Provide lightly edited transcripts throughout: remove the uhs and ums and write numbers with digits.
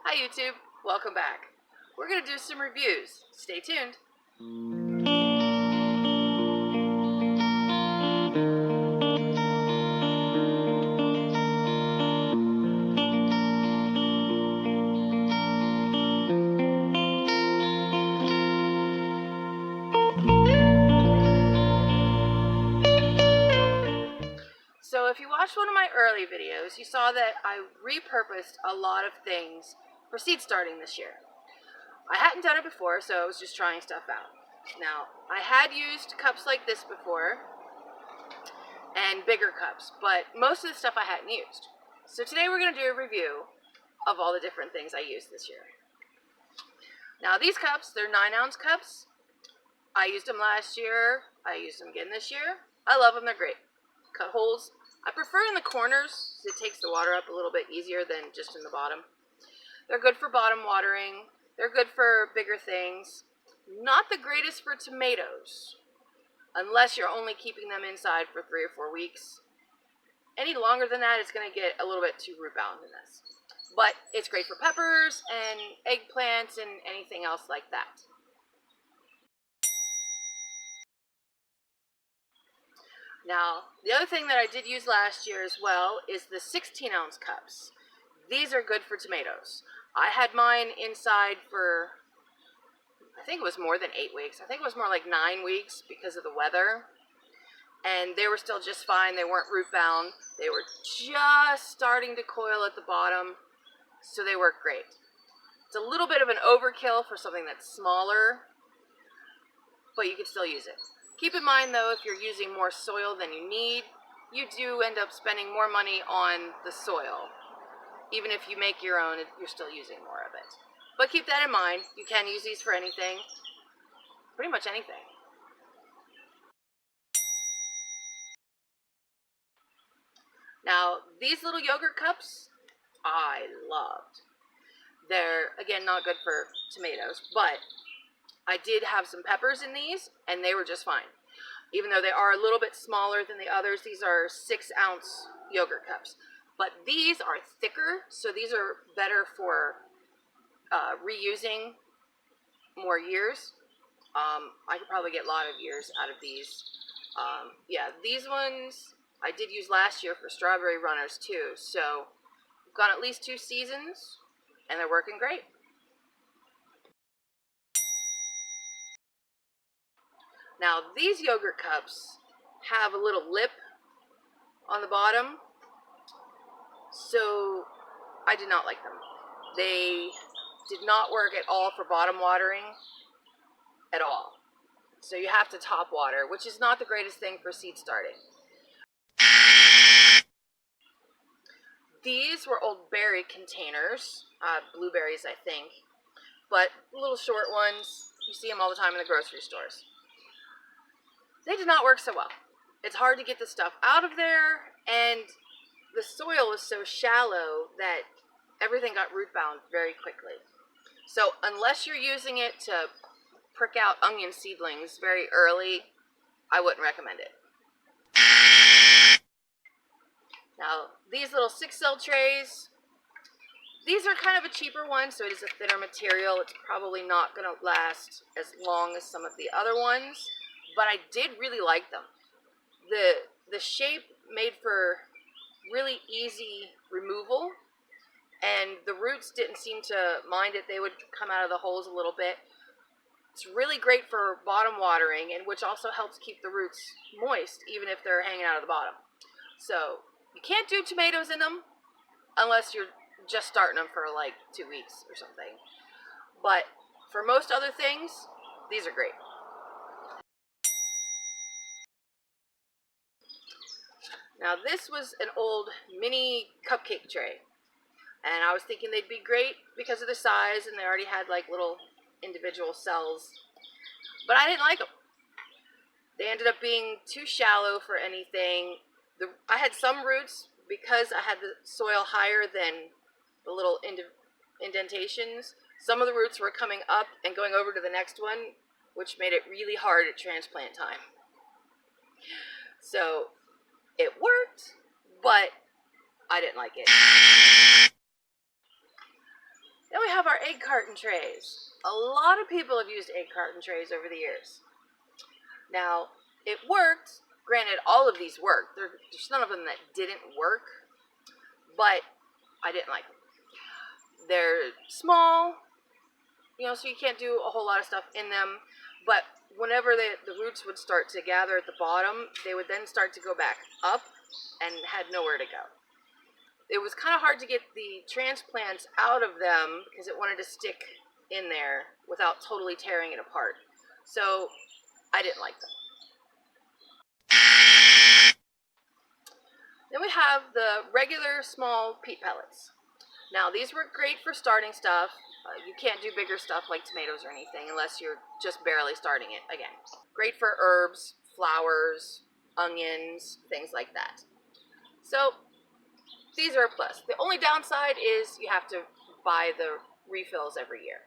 Hi YouTube, welcome back. We're going to do some reviews. Stay tuned. So if you watched one of my early videos, you saw that I repurposed a lot of things for seed starting this year. I hadn't done it before, so I was just trying stuff out. Now, I had used cups like this before, and bigger cups, but most of the stuff I hadn't used. So today we're going to do a review of all the different things I used this year. Now these cups, they're 9-ounce cups. I used them last year. I used them again this year. I love them, they're great. Cut holes. I prefer in the corners, it takes the water up a little bit easier than just in the bottom. They're good for bottom watering. They're good for bigger things. Not the greatest for tomatoes, unless you're only keeping them inside for 3 or 4 weeks. Any longer than that, it's going to get a little bit too root bound in this. But it's great for peppers and eggplants and anything else like that. Now, the other thing that I did use last year as well is the 16-ounce cups. These are good for tomatoes. I had mine inside for, I think it was more than 8 weeks. I think it was more like 9 weeks because of the weather. And they were still just fine. They weren't root bound. They were just starting to coil at the bottom, so they work great. It's a little bit of an overkill for something that's smaller, but you can still use it. Keep in mind though, if you're using more soil than you need, you do end up spending more money on the soil. Even if you make your own, you're still using more of it. But keep that in mind. You can use these for anything. Pretty much anything. Now, these little yogurt cups, I loved. They're, again, not good for tomatoes, but I did have some peppers in these, and they were just fine. Even though they are a little bit smaller than the others, these are 6-ounce yogurt cups. But these are thicker, so these are better for reusing more years. I could probably get a lot of years out of these. Yeah, these ones I did use last year for strawberry runners too, so I've gone at least 2 seasons, and they're working great. Now, these yogurt cups have a little lip on the bottom, so I did not like them. They did not work at all for bottom watering at all. So you have to top water, which is not the greatest thing for seed starting. These were old berry containers, blueberries I think, but little short ones. You see them all the time in the grocery stores. They did not work so well. It's hard to get the stuff out of there, and the soil is so shallow that everything got root bound very quickly. So unless you're using it to prick out onion seedlings very early, I wouldn't recommend it. Now, these little 6-cell trays, these are kind of a cheaper one, so it is a thinner material. It's probably not going to last as long as some of the other ones, but I did really like them. The shape made for really easy removal, and the roots didn't seem to mind it. They would come out of the holes a little bit. It's really great for bottom watering, and which also helps keep the roots moist, even if they're hanging out of the bottom. So you can't do tomatoes in them unless you're just starting them for like 2 weeks or something. But for most other things, these are great. Now this was an old mini cupcake tray, and I was thinking they'd be great because of the size, and they already had like little individual cells, but I didn't like them. They ended up being too shallow for anything. I had some roots, because I had the soil higher than the little indentations. Some of the roots were coming up and going over to the next one, which made it really hard at transplant time. So it worked, but I didn't like it. The egg carton trays. A lot of people have used egg carton trays over the years. Now, it worked. Granted, all of these worked. There's none of them that didn't work, but I didn't like them. They're small, so you can't do a whole lot of stuff in them, but whenever the roots would start to gather at the bottom, they would then start to go back up and had nowhere to go. It was kind of hard to get the transplants out of them because it wanted to stick in there without totally tearing it apart. So I didn't like them. Then we have the regular small peat pellets. Now these were great for starting stuff. You can't do bigger stuff like tomatoes or anything unless you're just barely starting it again. Great for herbs, flowers, onions, things like that. So these are a plus. The only downside is you have to buy the refills every year.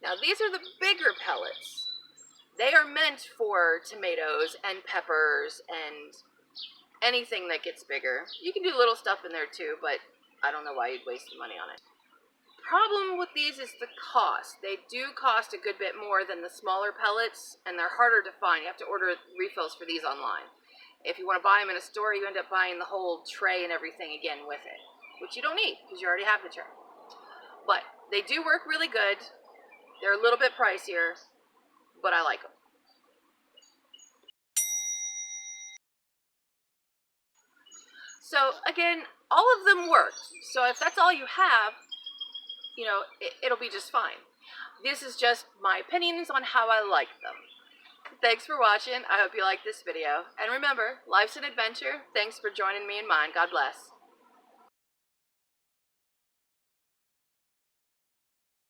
Now these are the bigger pellets. They are meant for tomatoes and peppers and anything that gets bigger. You can do little stuff in there too, but I don't know why you'd waste the money on it. Problem with these is the cost. They do cost a good bit more than the smaller pellets, and they're harder to find. You have to order refills for these online. If you want to buy them in a store, you end up buying the whole tray and everything again with it, which you don't need because you already have the tray. But they do work really good. They're a little bit pricier, but I like them. So again, all of them work. So if that's all you have, it'll be just fine. This is just my opinions on how I like them. Thanks for watching. I hope you liked this video. And remember, life's an adventure. Thanks for joining me in mine. God bless.